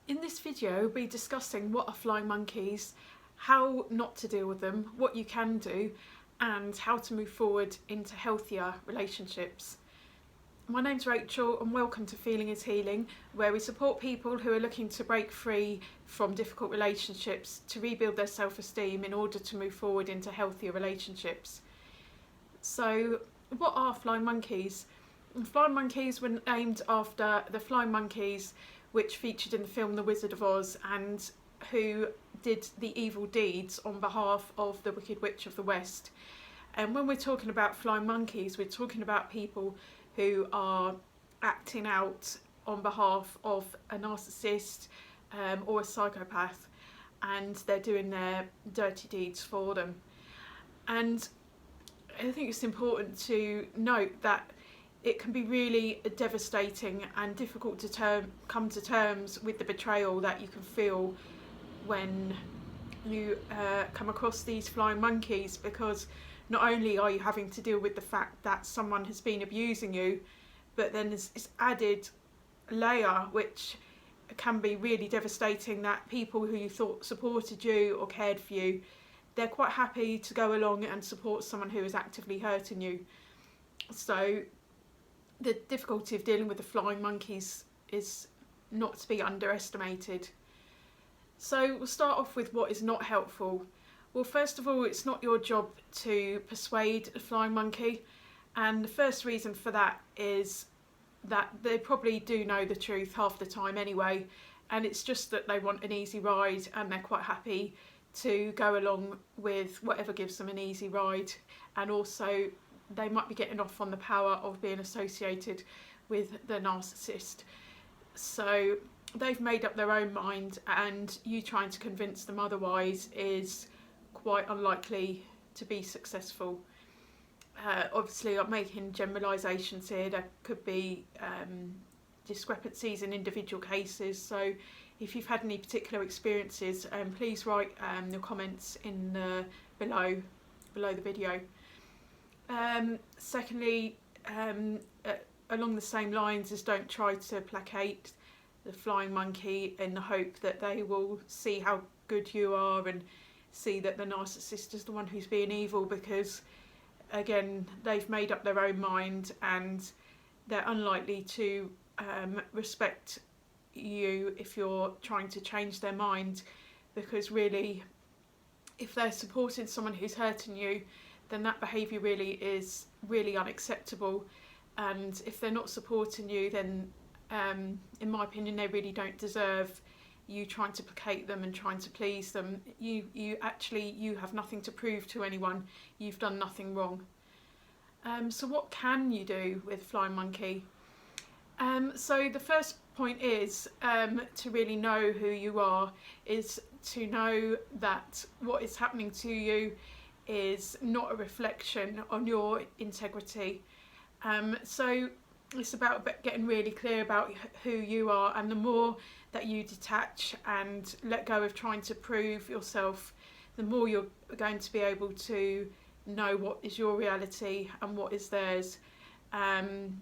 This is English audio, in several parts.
In this video, we'll be discussing what are flying monkeys, how not to deal with them, what you can do, and how to move forward into healthier relationships. My name's Rachel and welcome to Feeling is Healing, where we support people who are looking to break free from difficult relationships to rebuild their self-esteem in order to move forward into healthier relationships. So, what are flying monkeys? Flying monkeys were named after the flying monkeys which featured in the film The Wizard of Oz and who did the evil deeds on behalf of the Wicked Witch of the West. And when we're talking about flying monkeys, we're talking about people who are acting out on behalf of a narcissist or a psychopath, and they're doing their dirty deeds for them. And I think it's important to note that it can be really devastating and difficult to come to terms with the betrayal that you can feel when you come across these flying monkeys, because not only are you having to deal with the fact that someone has been abusing you, but then there's this added layer which can be really devastating, that people who you thought supported you or cared for you, they're quite happy to go along and support someone who is actively hurting you. So the difficulty of dealing with the flying monkeys is not to be underestimated. So we'll start off with what is not helpful. Well, first of all, it's not your job to persuade a flying monkey, and the first reason for that is that they probably do know the truth half the time anyway, and it's just that they want an easy ride and they're quite happy to go along with whatever gives them an easy ride. And also they might be getting off on the power of being associated with the narcissist. So they've made up their own mind, and you trying to convince them otherwise is quite unlikely to be successful. Obviously, I'm making generalisations here. There could be discrepancies in individual cases. So if you've had any particular experiences, please write your comments in below the video. Secondly, along the same lines, is don't try to placate the flying monkey in the hope that they will see how good you are and see that the narcissist is the one who's being evil, because again, they've made up their own mind and they're unlikely to respect you if you're trying to change their mind, because really, if they're supporting someone who's hurting you, then that behaviour really is really unacceptable. And if they're not supporting you, then in my opinion, they really don't deserve you trying to placate them and trying to please them. You have nothing to prove to anyone. You've done nothing wrong. So what can you do with flying monkey? So the first point is to really know who you are, is to know that what is happening to you is not a reflection on your integrity. So it's about getting really clear about who you are, and the more that you detach and let go of trying to prove yourself, the more you're going to be able to know what is your reality and what is theirs. And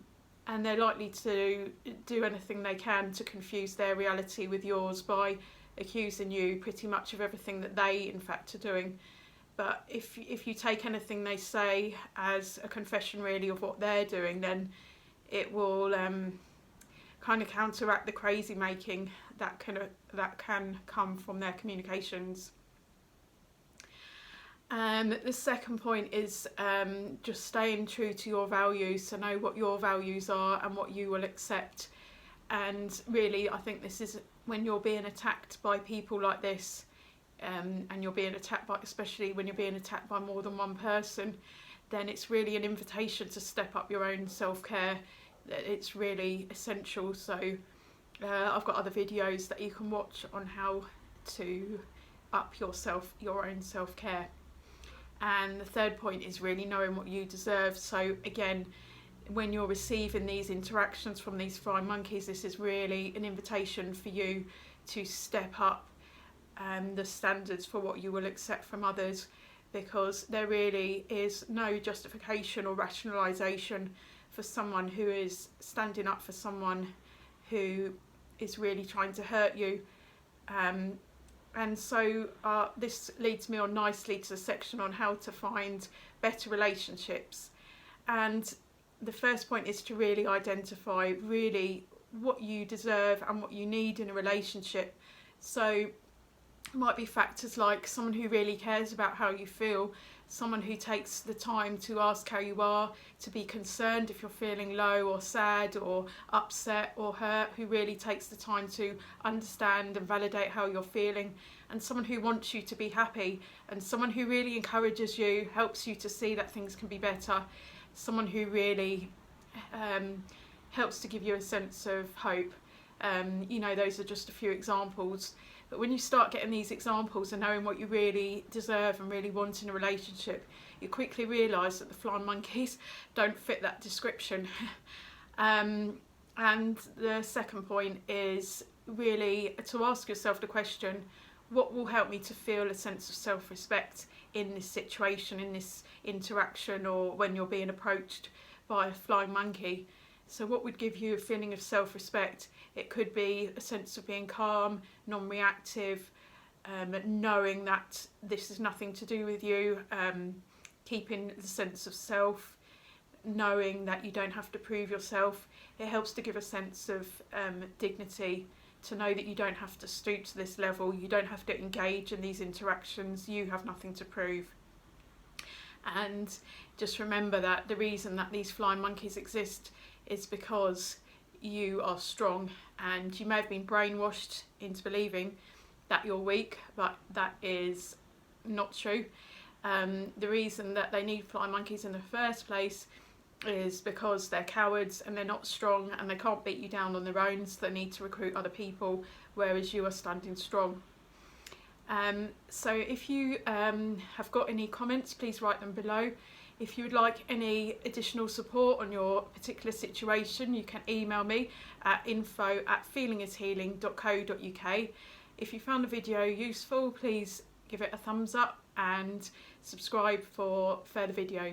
they're likely to do anything they can to confuse their reality with yours by accusing you pretty much of everything that they in fact are doing. But if you take anything they say as a confession really of what they're doing, then it will kind of counteract the crazy making that can come from their communications. The second point is just staying true to your values, so know what your values are and what you will accept. And really, I think this is when you're being attacked by people like this, and you're being attacked by, especially when you're being attacked by more than one person, then it's really an invitation to step up your own self-care. It's really essential. So I've got other videos that you can watch on how to up your own self-care. And the third point is really knowing what you deserve. So again, when you're receiving these interactions from these flying monkeys, this is really an invitation for you to step up the standards for what you will accept from others, because there really is no justification or rationalisation for someone who is standing up for someone who is really trying to hurt you. And so this leads me on nicely to the section on how to find better relationships. And the first point is to really identify really what you deserve and what you need in a relationship. So it might be factors like someone who really cares about how you feel, someone who takes the time to ask how you are, to be concerned if you're feeling low or sad or upset or hurt, who really takes the time to understand and validate how you're feeling, and someone who wants you to be happy, and someone who really encourages you, helps you to see that things can be better, someone who really helps to give you a sense of hope. You know, those are just a few examples. But when you start getting these examples and knowing what you really deserve and really want in a relationship, you quickly realise that the flying monkeys don't fit that description. And the second point is really to ask yourself the question, what will help me to feel a sense of self-respect in this situation, in this interaction, or when you're being approached by a flying monkey? So what would give you a feeling of self-respect? It could be a sense of being calm, non-reactive, knowing that this is nothing to do with you, keeping the sense of self, knowing that you don't have to prove yourself. It helps to give a sense of dignity, to know that you don't have to stoop to this level, you don't have to engage in these interactions, you have nothing to prove. And just remember that the reason that these flying monkeys exist is because you are strong, and you may have been brainwashed into believing that you're weak, but that is not true. The reason that they need flying monkeys in the first place is because they're cowards and they're not strong and they can't beat you down on their own, so they need to recruit other people, whereas you are standing strong. So if you have got any comments, please write them below. If you would like any additional support on your particular situation, you can email me at info@feelingishealing.co.uk. If you found the video useful, please give it a thumbs up and subscribe for further videos.